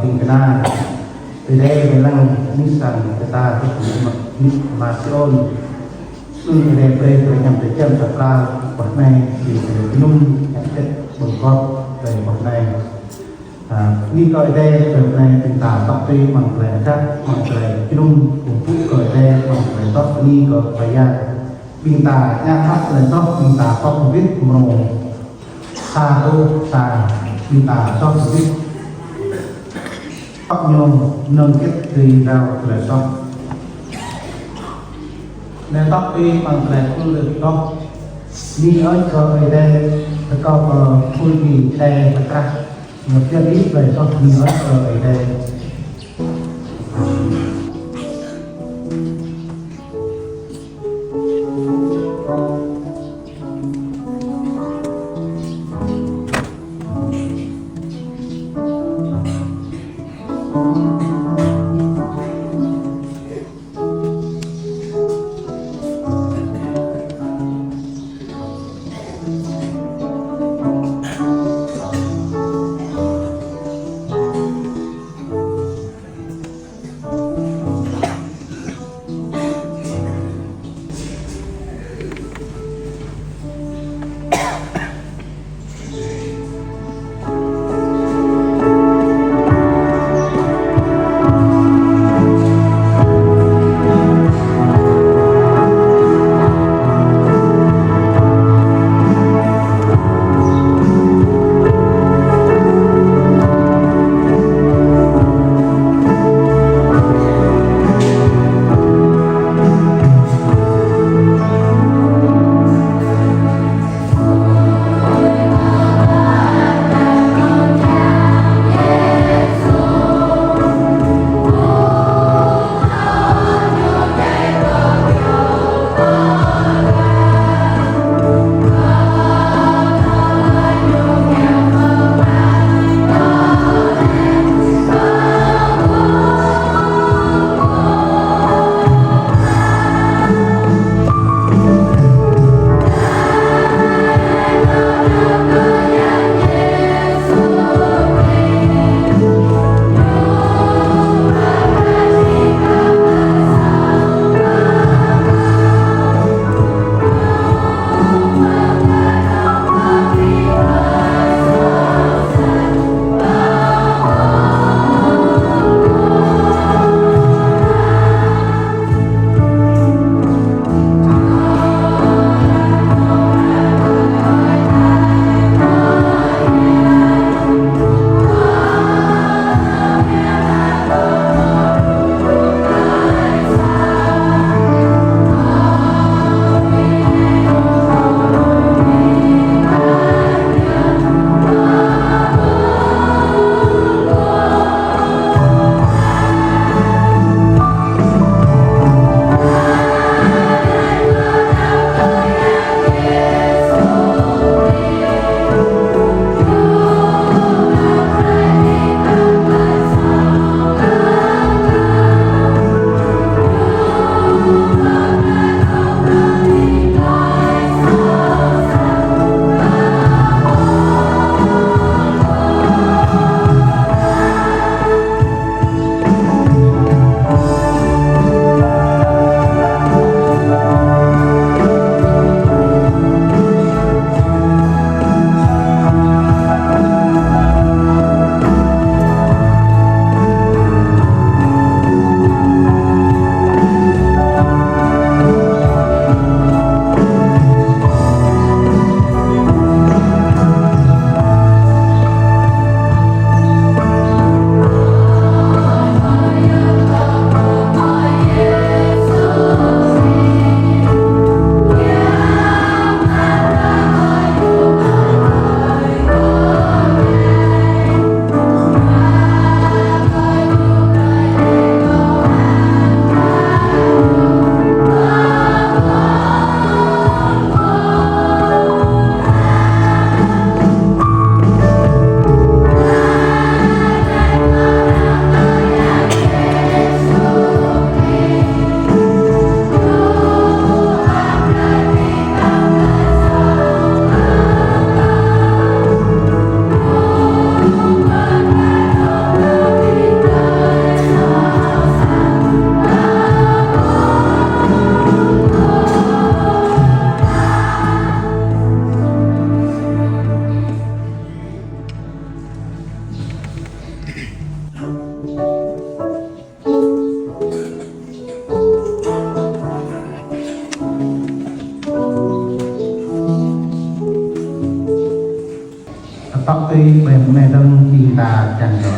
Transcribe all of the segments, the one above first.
tình cái na từ đây về lăng Nissan người ta cái chủ Masionซึ่งในประเทศยังเป็นเจ้าจักราบทในที่นุ่มแข็งเจ็บบนกอบในบทในนี่ก็ได้แบบในเป็นตาตับตีมังแปลครับมังแปลที่นุ่มกลุ่มผู้เกิดได้มังแปลตับนี่ก็พยาปิงตาย่างพักเลยตับปิงตาตับวิทย์มโนตาโตตาปิงตาตับวิทย์ตับโยมนงเก็บตีเราเลยตับในตับปีบางแปลก็เลยตับนี่อ้อยก็ได้แล้วก็คุยมีแชร์นะครับเมื่อเช้านี้ไปตับนี่อ้อยก็ได้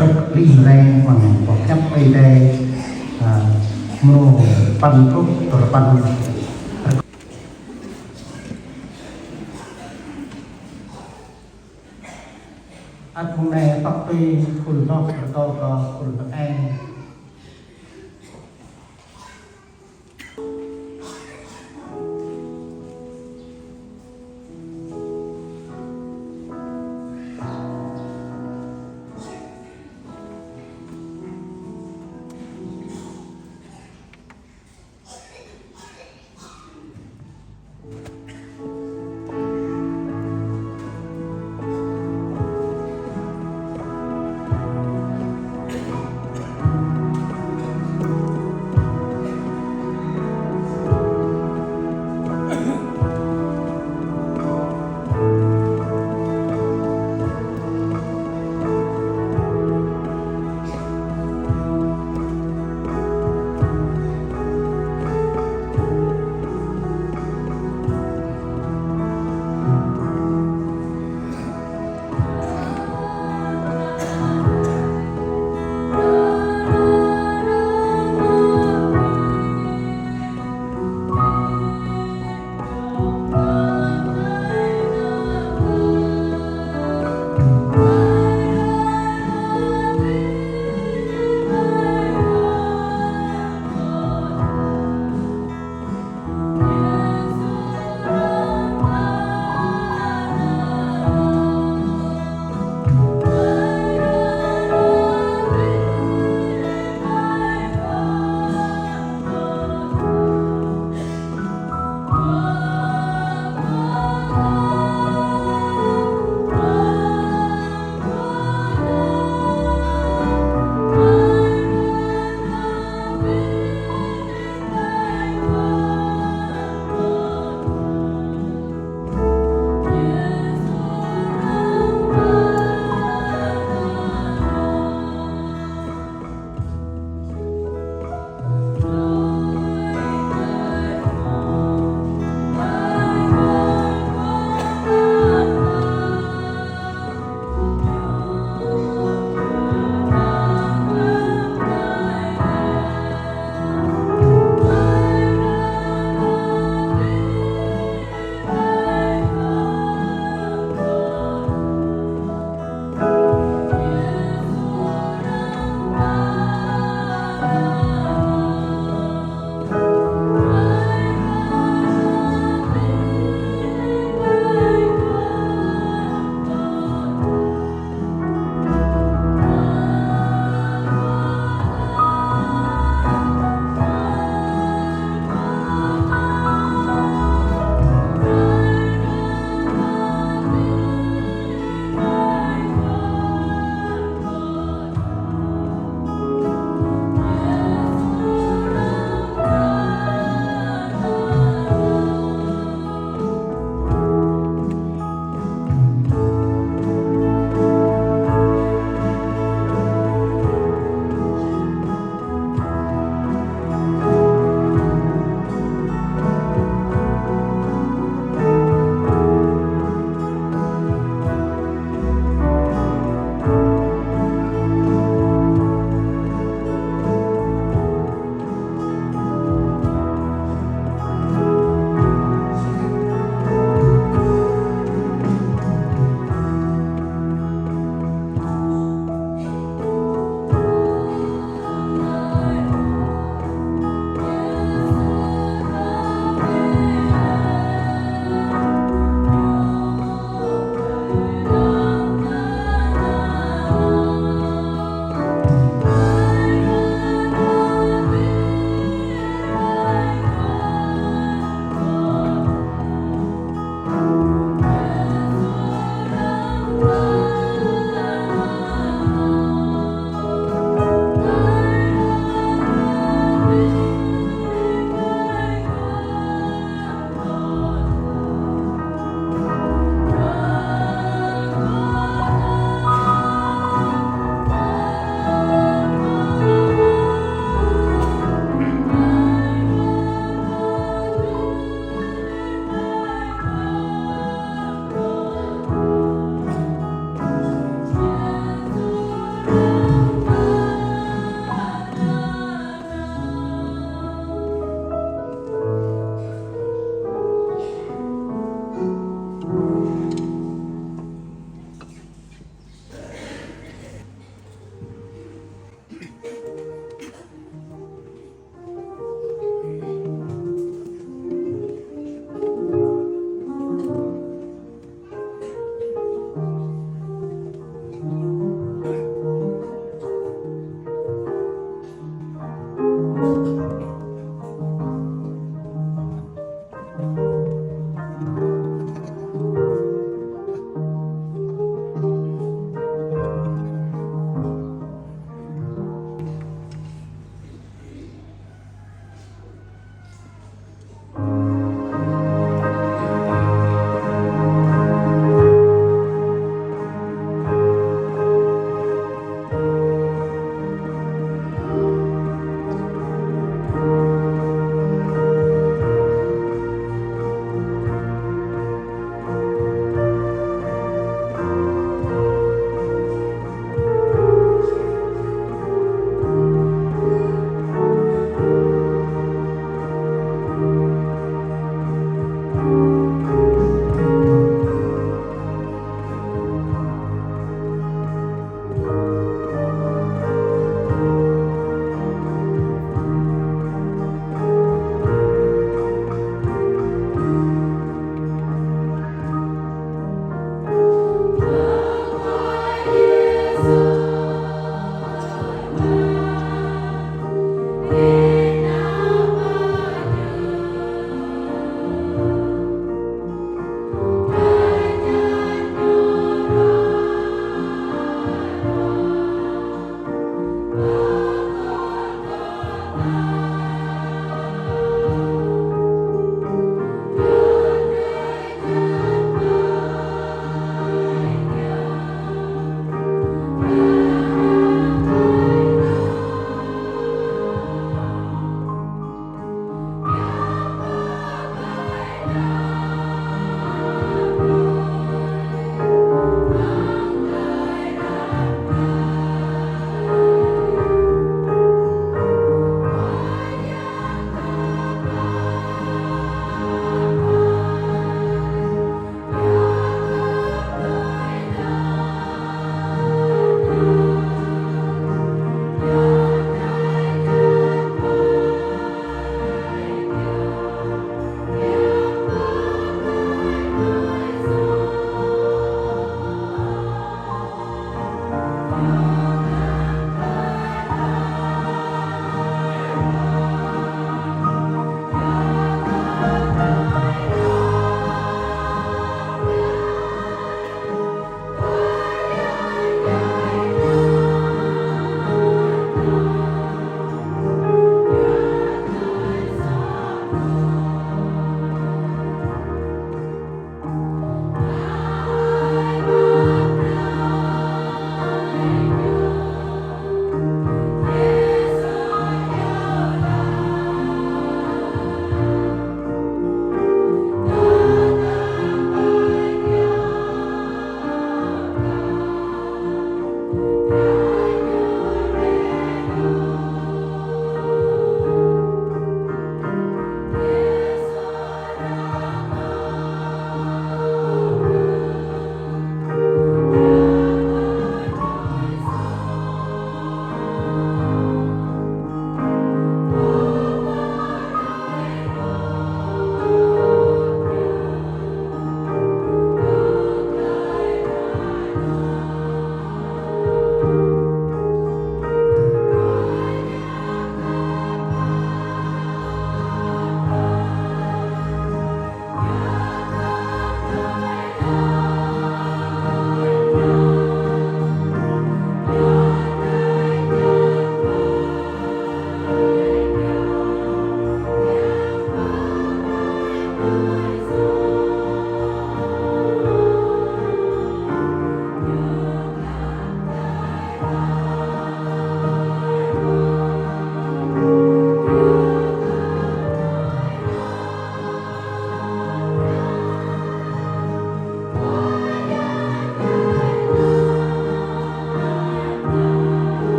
đất lý rèn bằng bỏ chấp bây đây mô pan thuốc rồi pan ăn hôm nay tóc tươi phun nó có phun bậc anh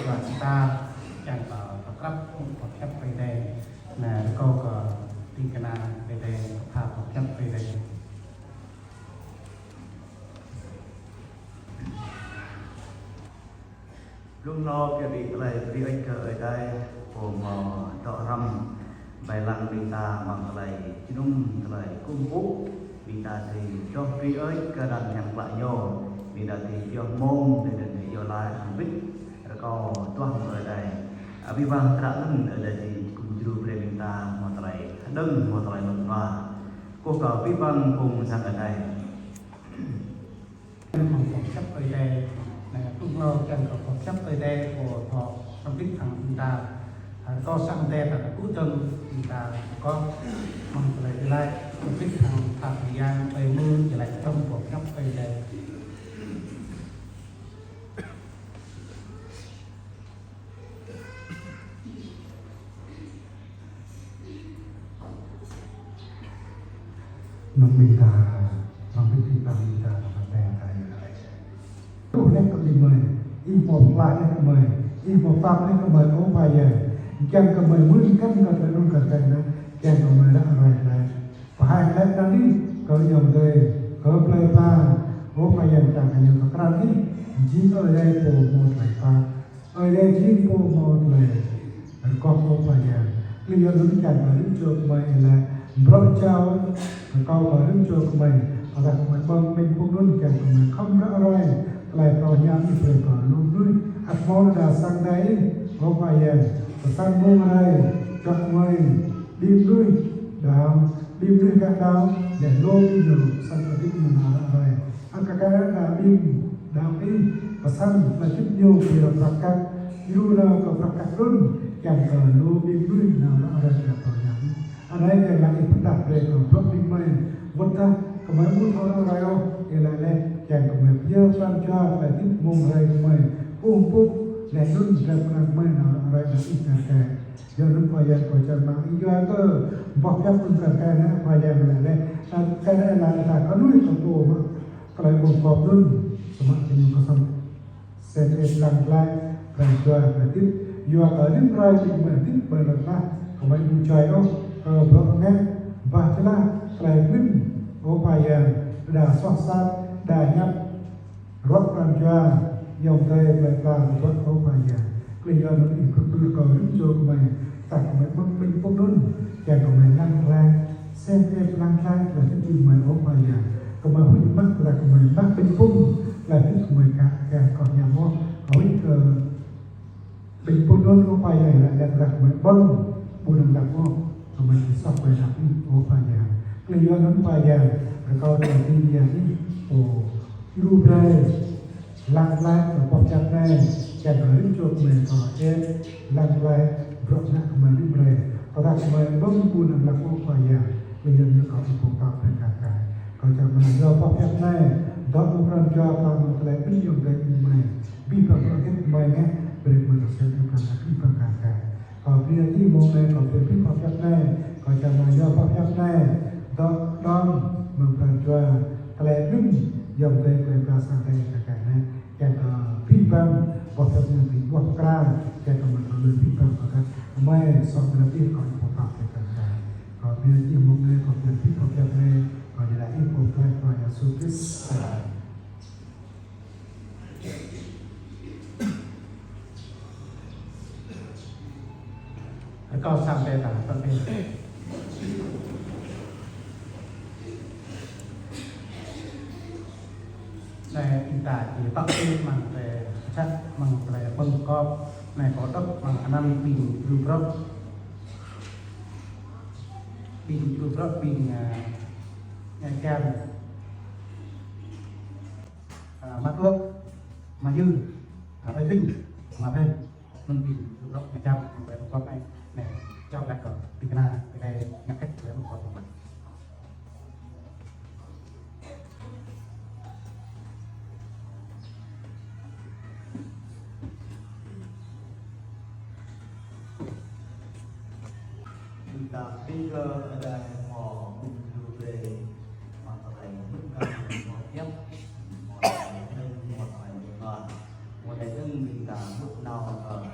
và chúng ta chẳng có cấp hoặc chấp về đây là câu có tin cái nào về đây thả hoặc chấp về đây lúc nó cái bị lại bị anh ở đây của mà trọ răm bài lăng bị ta bằng lại chung lại cung phúc bị ta thì cho phi ơi cái đàn nhạc lại nhau bị ta thì do môn để đến do lại hàng vít rồi có toàn ở đây bị vang trả lưng ở đây thì cũng chưa về bị ta một lại đừng một lại một và cô có bị vang cùng sang ở đây không có chấp về đây là lúc nó chẳng có chấp về đây của họ trong tích thằng chúng ta có sang đây là cuối tuần chúng ta có mong lại trong tích thằng thời gian về mưa trở lại trong cuộc chấp về đâyมันมีตามันเป็นที่ตามีตามันแต่ไทยอะไรตัวเล็กก็มีเมย์อีหมอกปลาเล็กก็เมย์อีหมอกปลาเล็กก็เมย์โอ้พายใหญ่แกงก็เมย์มื้อกันก็เป็นรุ่นกันกันนะแกงก็เมย์ละอะไรอะไรพายเล็กนั่นนี่ก็ยอมเลยก็เปลือยปลาโอ้พายใหญ่ต่างกันอยู่กับการที่จีก็เลยโปรโมทไหลปลาเลยจีโปรโมทเลยก็โอ้พายใหญ่เรื่องรุ่นกันมารุ่นโจมเมย์ละBerjauh kau baru cuci kembali, pada kembali mengikuti yang kembali kamu orang lain tahu yang itu berlalu, atau dah sangdai, apa yang pesan mulai, cak mulai, dimulai, dalam dimulai kadang dan lobi dulu, sampai mana orang, kadang dah dalam ini pesan lanjut nyu bila praktek, dulu ke praktek run yang lobi dulu nama orang yang tahu yangอะไรก็หลังอีกประดับเลยของพระบิดาวัดท่าก็ไม่พูดอะไรเอาอะไรเลยแกงก็ไม่เยอะสั้นชาแต่ที่มงอะไรก็ไม่ปุ๊บปุ๊บแหล่งรุ่นแหล่งพลังไม่นอะไรแบบอีกแต่ย้อนรุ่นพยานก็จะมาอีกอย่างก็บอกแค่คุณกันแค่นั้นพยานอะไรเลยแค่นั้นอะไรแต่ก็นุ่ยสมบูรณ์ก็เลยบ่งบอกรุ่นสมัครเป็นก็สมเสร็จเองหลังไล่แรงตัวแบบที่อยู่กับนิ่มไรจริงเหมือนที่เปิดหลังนะก็ไม่ดูใจเอาbloknya bacalah training upaya dah sosat dah nyap rot ranjua yang dari mereka rot upaya kelihatan nanti kedua kau rindu kemai tak kemai mungkin pun yang kemai lang sampai lang lah itu kemai upaya kemai hikmat lah kemai tak pun lah itu kemai kah kau nyamuk kau itu pun upaya lah kemai bon bulan lalu kembali sampai lagi upaya kelihatan upaya kau dari dia ni hidup dari lang berpocak dari jangan rindu mereka lang beroknak kembali mereka pada kembali bangun laku upaya kelihatan kau ikut berkata kau jangan menjual pocak dari dan ukuran jual kamu telah pinjam dari mereka bipang berakhir mereka beri manusia bukan lagi berkata kalau diaที่มองในเขาเป็นพี่ความยักษ์แน่เขาจะมาย่อความยักษ์แน่ต้องเมืองพันจัวแกลนุ่มยอมเลยเป็นภาษาไทยกันนะแกก็พี่บังบอกจะเป็นพี่บอกกล้าแกก็มันก็เลยพี่บังกันไม่สอนระเบียบก่อนพอปากกันได้เขาเป็นที่มองในเขาเป็นพี่ความยักษ์แน่เขาจะได้อินโฟไฟล์ก่อนจะสู้ที่ก็สร้างแต่ต่างประเทศในอินตาที่ปักที่มันแต่ชัดมันแต่บางกอบในขอตักมันอันนั้นบินรูปรบบินงานแก้มมาเอื้อมายืนไปวิ่งมาเป็นมันบินรูปรบงานแก้มไปประกอบไปtrong lại còn tình na cái này ngăn cách với một con của mình kita bila ada mau menjual materi bukan mau tiap mau lain ngon mau lain kita lúc nào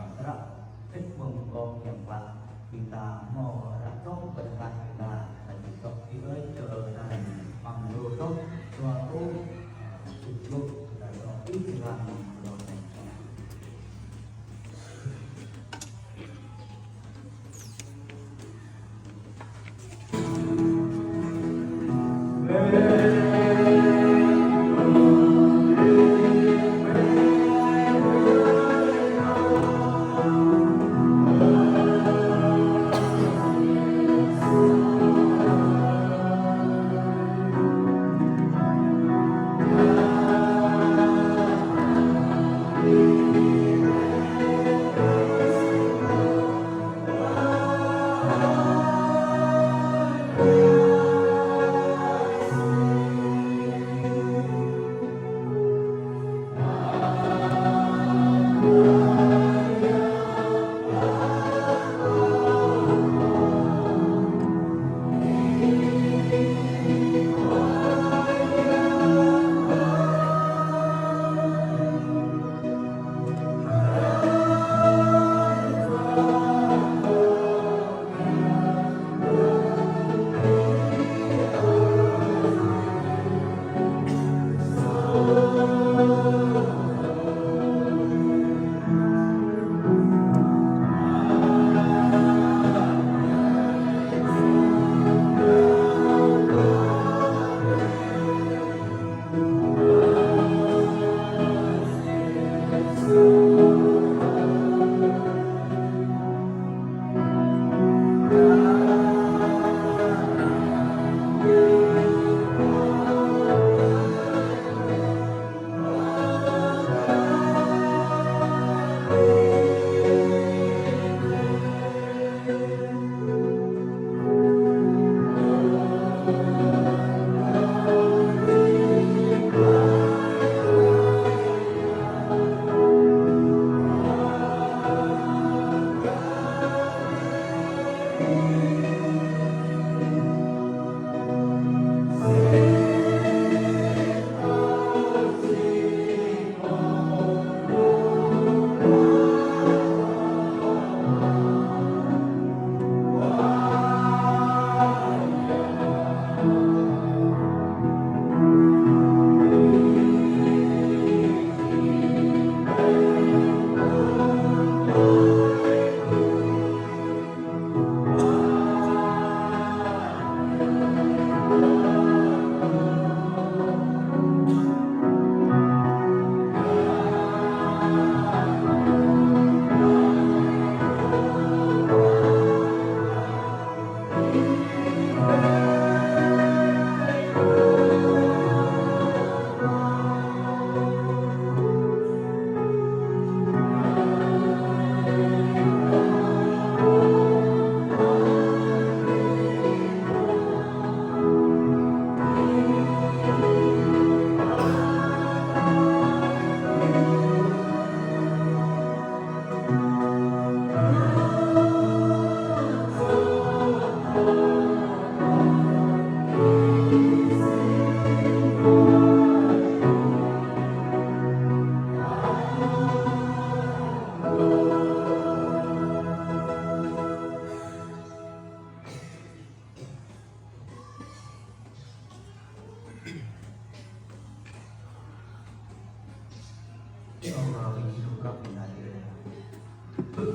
có nhầm lạc vì ta mò ra tốt bên cạnh ta là chỉ có đi với cờ này bằng đồ tốt cho tốt lúc là do ít làm đồ này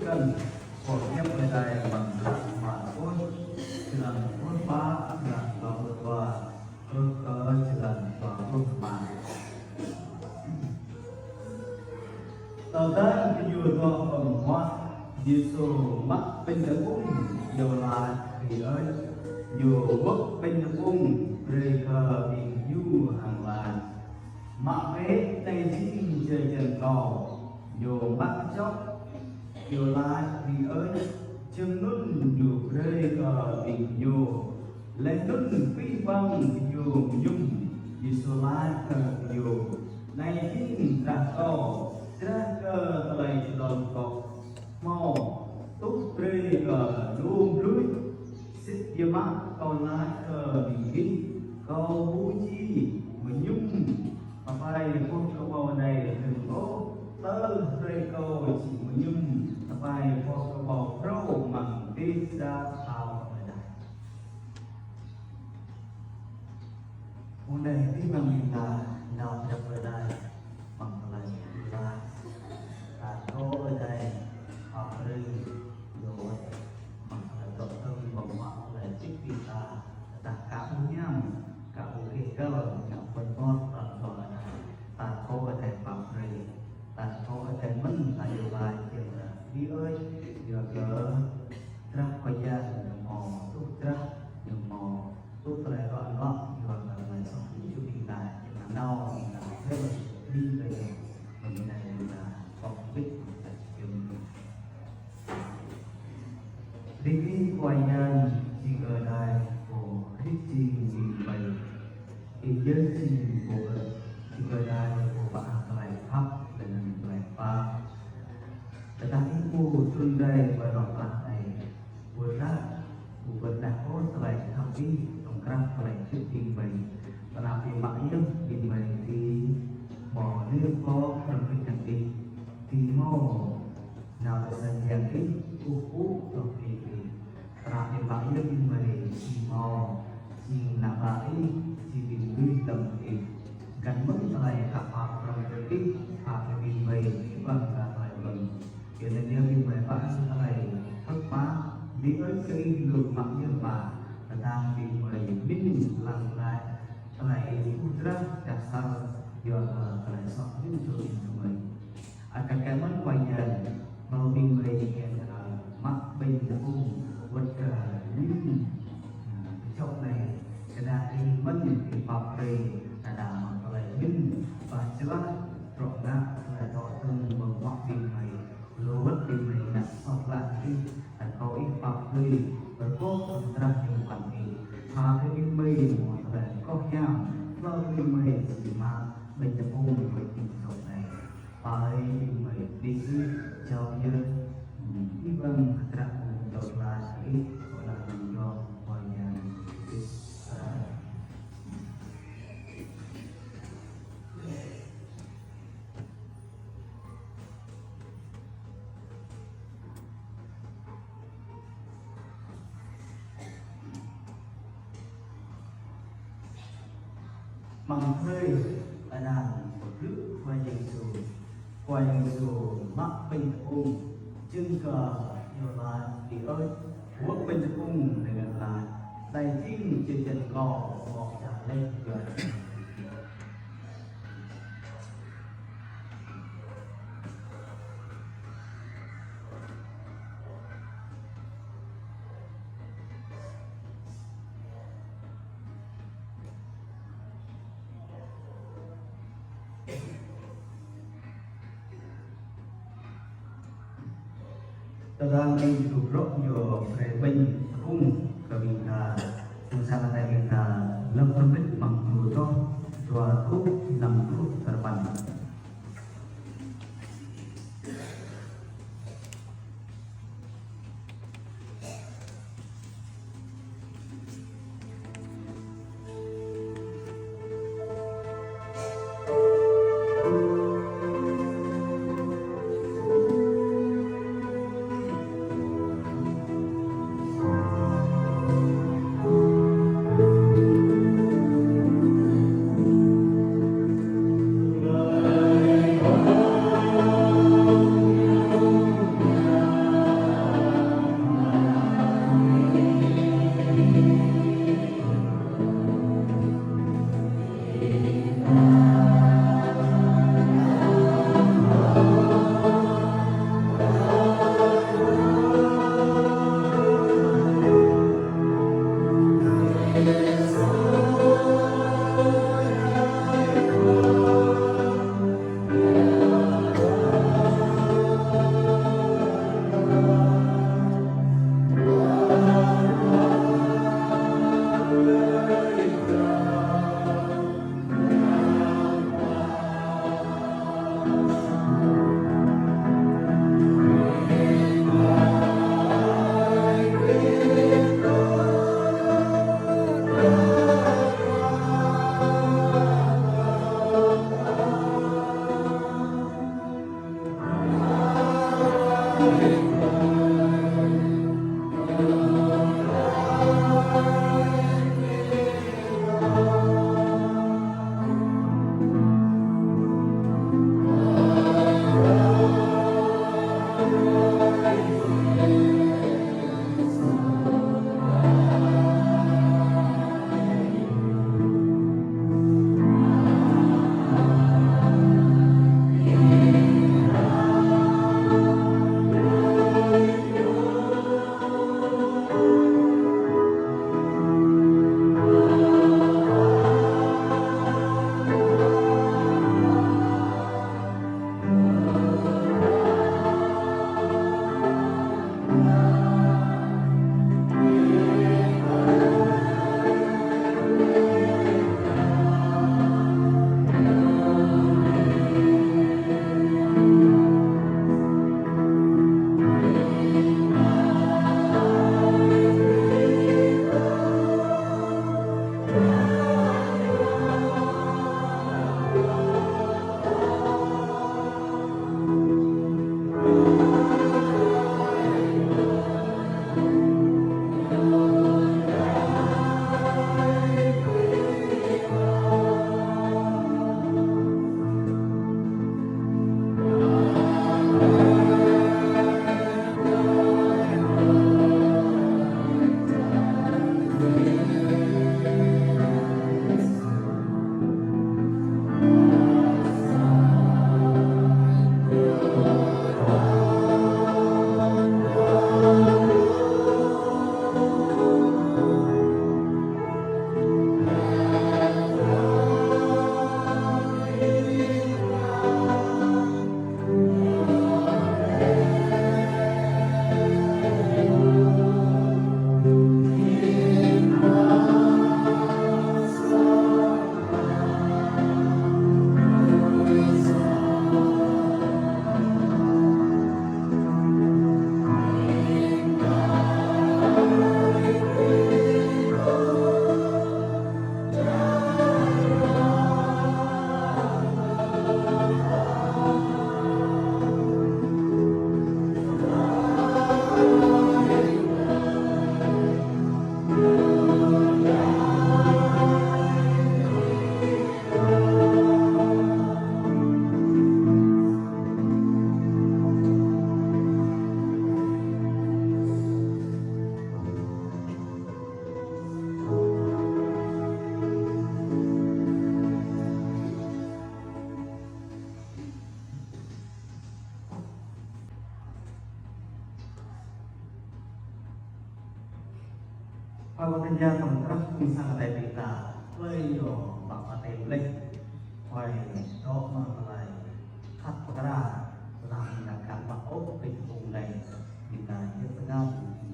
bukan pokoknya percaya manapun jalan berpa dan berdoa terus ke jalan berubah. Tentang video pembuat Yesus mak penyambung jalan dia Yesus penyambung mereka minggu hanglan mak mét tay xin chơi chân cò Yesus bắt chóc Yo lai vì ơi chân nút dù rơi cờ tình dù lên nút phi vong dù nhung vì số lai cờ dù này chính ra cầu ra cờ lời lòng cọc mò túc rơi cờ luôn lưới xích dơ mắt còn lai cờ bình kinh cầu vũ chi mà nhung mà phải con cầu bầu này đừng có tơ rơi cầu chỉ mà nhung bài phó cầu bầu rau đi quay nhân chỉ ở đây của hết chi gì vậy thì dân chi của chỉ ở đây của bạn lại thấp để làm lại ba tetapi ku tundai berdoa này buatlah buatlah kau selai tapi tongkrang selai cuti bayi tetapi maknya di bayi di bỏ nước có trong cái chẳng đi thì mò nào là dần dần cái cú rồi thì tetapi maknya di bayi di mò di nabai di bintu tầm thì gắn mất selai kapal trong cái di bayi bangga bayi cho nên nếu như mà bạn này thất phá đi với cái luật mặc nhân bà là đang bị mời biết làm lại lại ultra dasar do lại sọ những chuyện của mình akan kaman quanh mau bị mời mắc bệnh ung vật những chỗ này cái đang đi mất những cái pháp về là đảm lại những và chữa rộng ra là thọ từng bằng hoặc vì mày lô bất kỳ này đặt hoặc là khi có ít pháp người và có ra những quản lý và cái những mây hoặc là có nhau lo cái mây mà mìnhจะพูดไปถึงตรงไหนไปไม่ดีcho nhưที่บางตระกูลตัวลาสีเวลามันยอมวางยาbằng hơi ở đàn rước quay dù mắc bình ung chân cờ nhiều là thì ơi quốc bình ung này là đại chim trên chân cò ngọt trả lên rồi Tadang ay duduk yo krebeng kung kabinda kung sana tayo kita lam terbit mangluto dua tu enam tu terpan. Pagkatanya kontrak misalnya kita playo bakate lek quay đó mà lại khắc ra làm là cả mặt ốc bên vùng này thì là những cái nam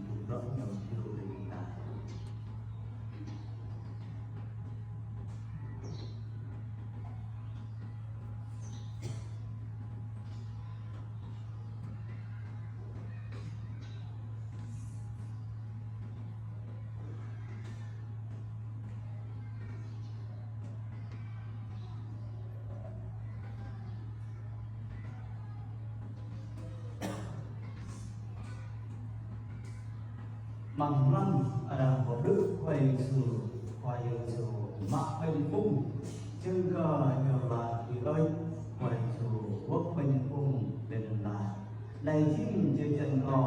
chủ động nhiều điều để chúng ta bằng răng ada bodoh quay su mak bên phung chân cờ nhờ là thì ơi quay su quốc bên phung đến là đây chính chân chân cò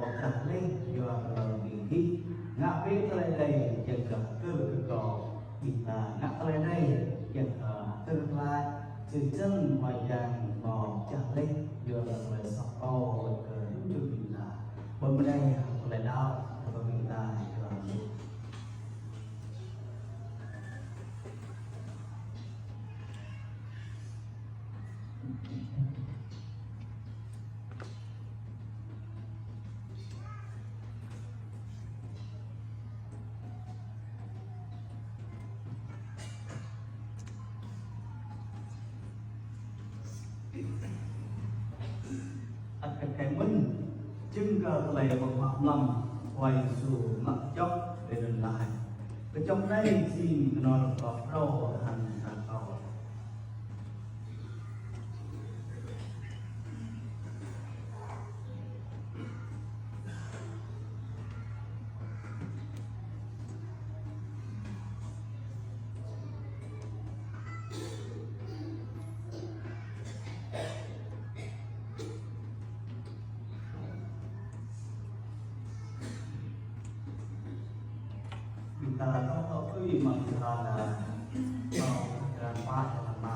một chặt lên do lời bị hít ngã biết tới đây chân cờ cơ cò bị là ngã lên đây chân cờ cơ lại chân chân ngoài vàng mò chặt lên do lời sọc to cờ đúng chưa bị là bên đây lại đau ta cái mình chân cờ lại một mặt lòng quay xuống mặt chóc để đền lại. Ở trong đây thì nó có rau hành cầu. Kita tahu itu memang kerana kerana pas sama.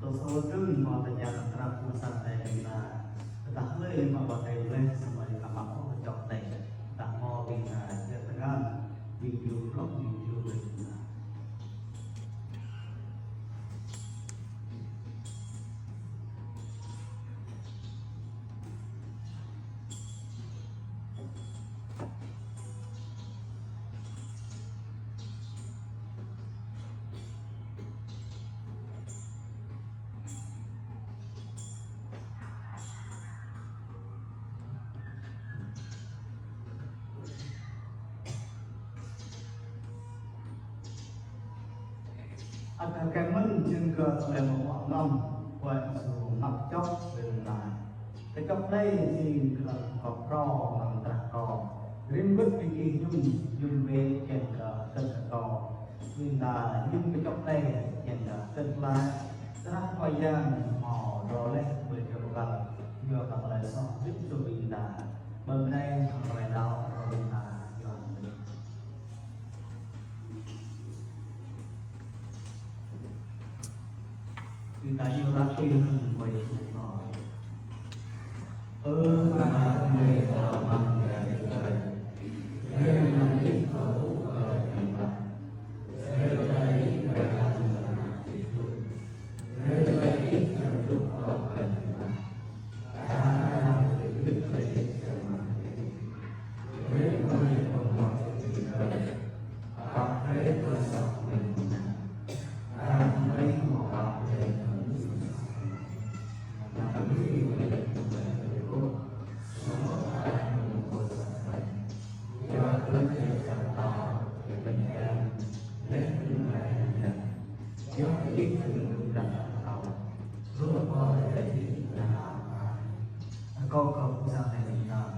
tôi sau trưng mà tại nhà làm phụ sản này là đặt lên mà bảo thầy lên xong rồi cả mặc có chọc này đặt mò vì là sẽ phải gan vì nhiều lúc vì nhiều mình akan kemen juga oleh Muhammad wa nak chok là cái cấp đây thì là cọp ro bằng trà cò riêng vứt cái gì nhung về chèn cân cò nhưng là nhung cái cấp đây chèn cân lá rất khoai giang mò rồi lên với cái bằng vừa bằng lại so giúp cho mình là bên đây rồi đào rồi là chúng ta yêu ra khi mình quay nói mà người ta bằng cái trời nên mình chỉ có ở trong lòng để đây phải làm gì để đây trong lúc có cần ta làm việc để cho mà để người còn mọi gì đó học hết cơ sở mình làm mấy một học để con không sao này mình nào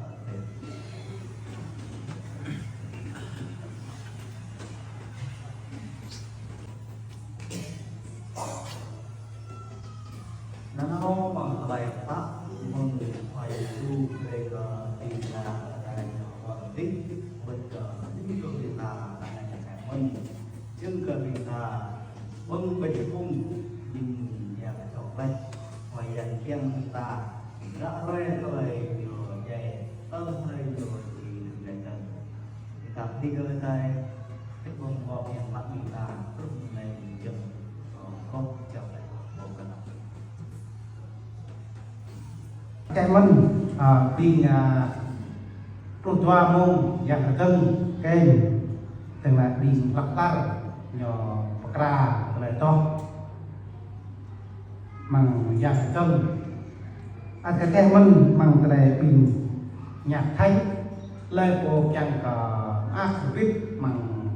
nó bằng bài pháp mong người phải tu về thì là đại hoàn tích bây giờ những cái việc là đại ngày mình nhưng cần mình là vâng bình cung nhưng nhà phải chọn đây ngoài dành kiêng ta đã quen rồi vậy tâm đây rồi thì đừng để cần tập đi cơ đây cái con ngọc hiện mặt mình là lúc này chừng con chào lại một cái nào cái mình pin pro toa mông dạng cân kênh từng là pin lắc tar nhỏ ra lại to bằng dạng cân cái mình bằng cái này pin nhạc thấy lên bộ chẳng có áp vít bằng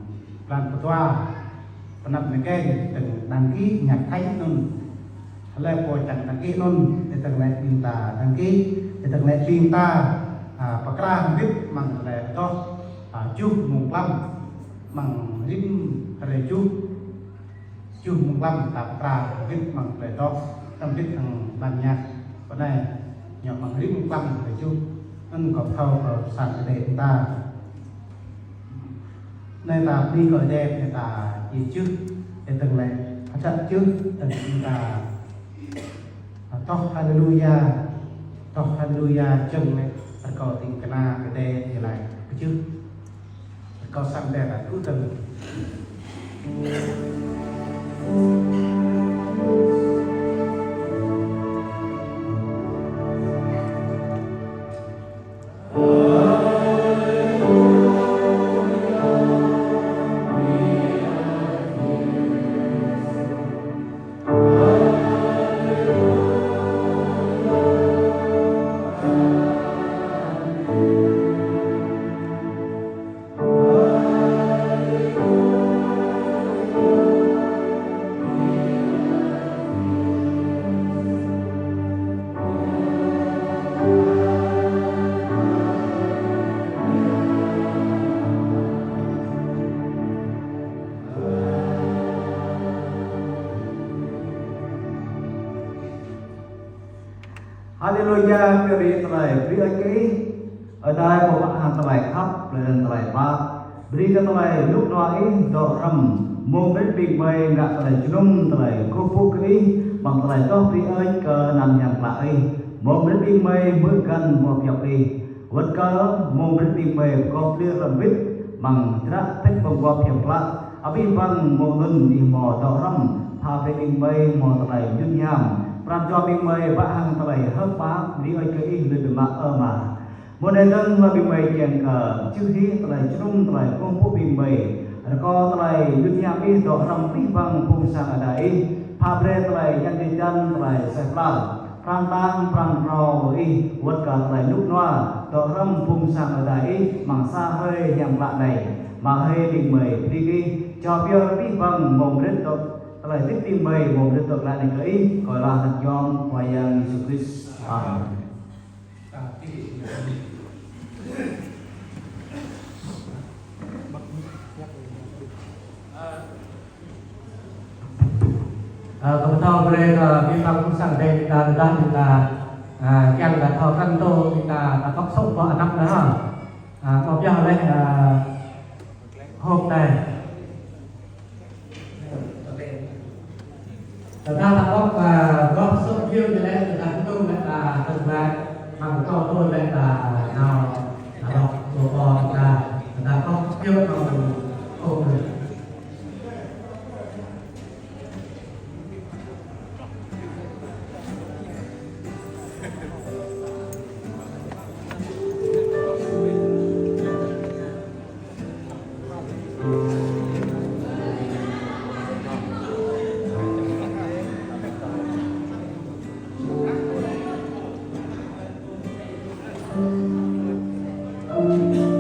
làm pro toa và nằm cái kênh từng đăng ký nhạc thấy luôn lên bộ chẳng đăng ký luôn để từng này pin ta đăng ký để từng này pin ta bạc ra biết bằng là to chụp mùng lâm bằng rim rồi chụp mùng lâm tạp ra biết bằng là to tâm biết thằng bàn nhạc cái này nhỏ bằng rim mùng lâm rồi chụp nên có thâu ở sàn để chúng ta nên là đi gọi đẹp người ta gì trước để từng này trận trước từng chúng ta to hallelujah chân này có tình cái na cái đè thì lại cái chứ có xăm đè là cứ từng Hallelujah, quý vị tại quý anh kỹ ở đây một bạn hàng tại khắp lên tại ba, đi cho tại lúc nói độ rầm mô bến bình bày ngạ lại chung lại cô phúc kỹ bằng lại to phi ơi cờ nằm nhằm lại mô bến bình bày mới gần một dọc đi vật cờ mô bến bình bày có lia làm biết bằng ra thích bằng qua phiền lạ abi bằng mô ngân đi mò tỏ râm pha về bình bày mò lại duyên nhàm pram cho bình bày vã hàng lại hấp bá đi ơi kỹ lên mà mà một đại tân là bình bày chèn cờ chữ hí lại chung lại công phúc bình bày có lại dunia ini dok rampi bang pungsa adai pabre lại yang di jan lại sepla prang tang prang rau i wat ka lại lúc noa dok ram pungsa adai mangsa hơi yang lạ này mà hơi định mời đi cho bia pi bang mồm rất dok lại tiếp tìm mời mồm rất dok lại này cái gọi là thật yom wayang Yesus Kristus. Amen. Kebetulan mereka kita pusang dari kita dan kita yang dah tahu kan tu kita tak sok buat anak dah. Kau biar oleh hôm nay. Kita tak góp số yêu cho nên là chúng tôi là từng là bằng câu tôi là nào đọc số bò là không yêu cầu hôm nay. Thank you.